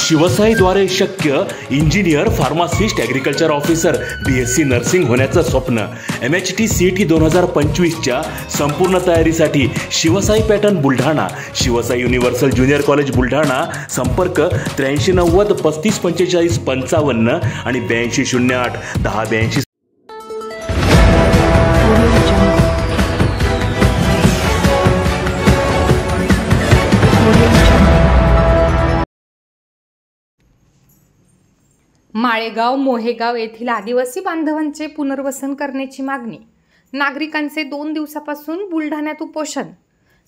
शिवसाईद्वारे शक्य engineer, pharmacist, agriculture officer, BSc nursing होण्याचं स्वप्न MHT CET 2025च्या संपूर्ण तयारीसाठी Shivsai pattern Buldhana, Shivsai universal junior college Buldhana. संपर्क 8390 3545 55 आणि 8208 1082. माळेगाव मोहेगाव येथील आदिवासी बांधवांचे पुनर्वसन करण्याची मागणी. नागरिकांचे 2 दिवसापासून बुलढाण्यात उपोषण.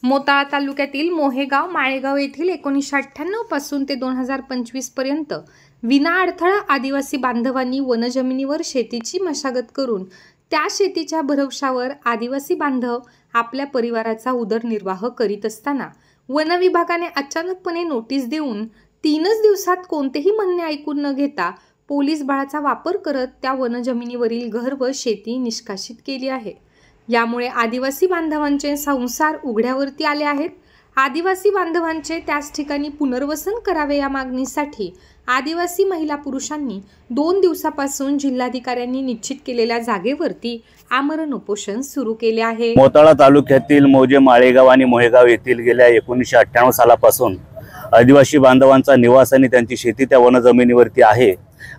मोताळा तालुक्यातील मोहेगाव माळेगाव येथील 1998 पासून ते 2025 पर्यंत विना अडथळा आदिवासी बांधवांनी वनजमिनीवर शेतीची मशागत करून त्या शेतीच्या भरवशावर आदिवासी बांधव आपल्या परिवाराचा उदरनिर्वाह करीत असताना वन विभागाने अचानकपणे नोटीस देऊन 3च दिवसात कोणतेही म्हणणे ऐकून न घेता पोलीस बळाचा वापर करत त्या वनजमिनीवरील घर व शेती निष्कासित केली आहे. यामुळे आदिवासी बांधवांचे संसार उघड्यावरती आले आहेत. आदिवासी बांधवांचे त्याच ठिकाणी पुनर्वसन करावे या मागणीसाठी आदिवासी महिला पुरुषांनी 2 दिवसापासून जिल्हाधिकाऱ्यांनी निश्चित केलेल्या जागेवरती आमरण उपोषण सुरू केले आहे. मोताळा तालुक्यातील मौजे माळेगाव आणि मोहेगाव येथील गेल्या 1998 सालापासून आदिवासी बांधवांचा निवास आणि त्यांची शेती त्या वनजमिनीवरती आहे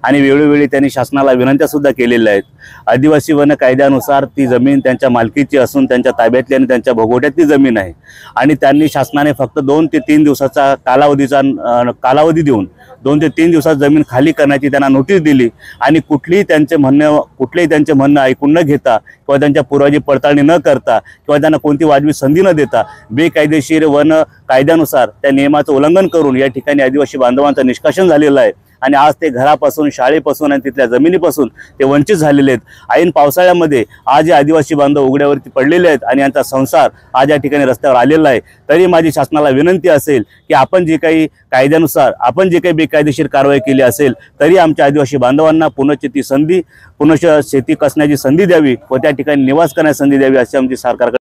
आणि वेळोवेळी त्यांनी शासनाला विनंत्या सुद्धा केलेल्या आहेत. आदिवासी वन कायद्यानुसार ती जमीन त्यांच्या मालकीची असून त्यांच्या ताब्यातली आणि त्यांच्या भोगवट्यातली जमीन आहे आणि त्यांनी शासनाने फक्त 2 ते 3 दिवसाचा कालावधी देऊन 2 ते 3 दिवसात जमीन खाली करण्याची त्यांना नोटीस दिली आणि कुठलेही त्यांचे म्हणणं ऐकून न घेता किंवा त्यांच्या पूर्वाची पडताळणी न करता किंवा त्यांना कोणती वाजवी संधी न देता बेकायदेशीर वन कायद्यानुसार त्या नियमाचं उल्लंघन करून या ठिकाणी आदिवासी बांधवांचं निष्कासन झालेलं आहे आणि आज ते घरापासून, शाळेपासून आणि तिथल्या जमिनीपासून ते वंचित झालेले आहेत. ऐन पावसाळ्यामध्ये आज हे आदिवासी बांधव उघड्यावरती पडलेले आहेत आणि यांचा संसार आज या ठिकाणी रस्त्यावर आलेला आहे. तरी माझी शासनाला विनंती असेल की आपण जे काही कायद्यानुसार आपण जे काही बेकायदेशीर कारवाई केली असेल तरी आमच्या आदिवासी बांधवांना पुनश्च शेती कसण्याची संधी द्यावी व त्या ठिकाणी निवास करण्याची संधी द्यावी अशी आमची सरकारकडे.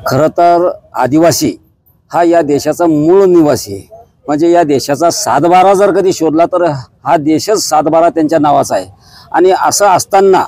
खरं तर आदिवासी हा या देशाचा मूळ निवासी आहे. म्हणजे या देशाचा 7/12 जर कधी शोधला तर हा देशच 7/12 त्यांच्या नावाचा आहे. आणि असं असताना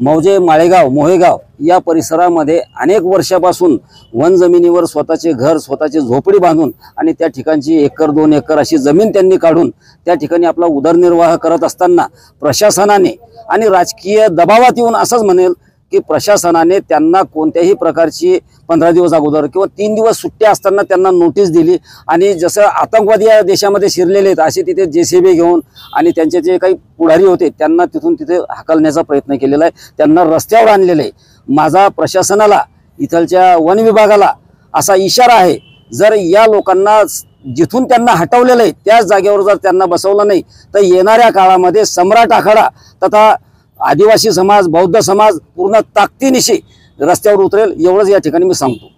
मौजे माळेगाव मोहेगाव या परिसरामध्ये अनेक वर्षापासून वन जमिनीवर स्वतःचे घर, स्वतःची झोपडी बांधून आणि त्या ठिकाणची 1 एकर 2 एकर अशी जमीन त्यांनी काढून त्या ठिकाणी आपला उदरनिर्वाह करत असताना प्रशासनाने आणि राजकीय दबावात येऊन असंच म्हणेल की प्रशासनाने त्यांना कोणत्याही प्रकारची 15 दिवस अगोदर किंवा 3 दिवस सुट्ट्या असताना त्यांना नोटीस दिली आणि जसं आतंकवादी या देशामध्ये शिरलेले आहेत असे तिथे JCB घेऊन आणि त्यांचे जे काही पुढारी होते त्यांना तिथून तिथे हाकलण्याचा प्रयत्न केलेला आहे. त्यांना रस्त्यावर आणलेलं आहे. माझा प्रशासनाला, इथलच्या वन विभागाला असा इशारा आहे, जर या लोकांना जिथून त्यांना हटवलेलं आहे त्याच जागेवर जर त्यांना बसवलं नाही तर येणाऱ्या काळामध्ये सम्राट आखाडा तथा आदिवासी समाज, बौद्ध समाज पूर्ण ताकदीनिशी रस्त्यावर उतरेल, एवढंच या ठिकाणी मी सांगतो.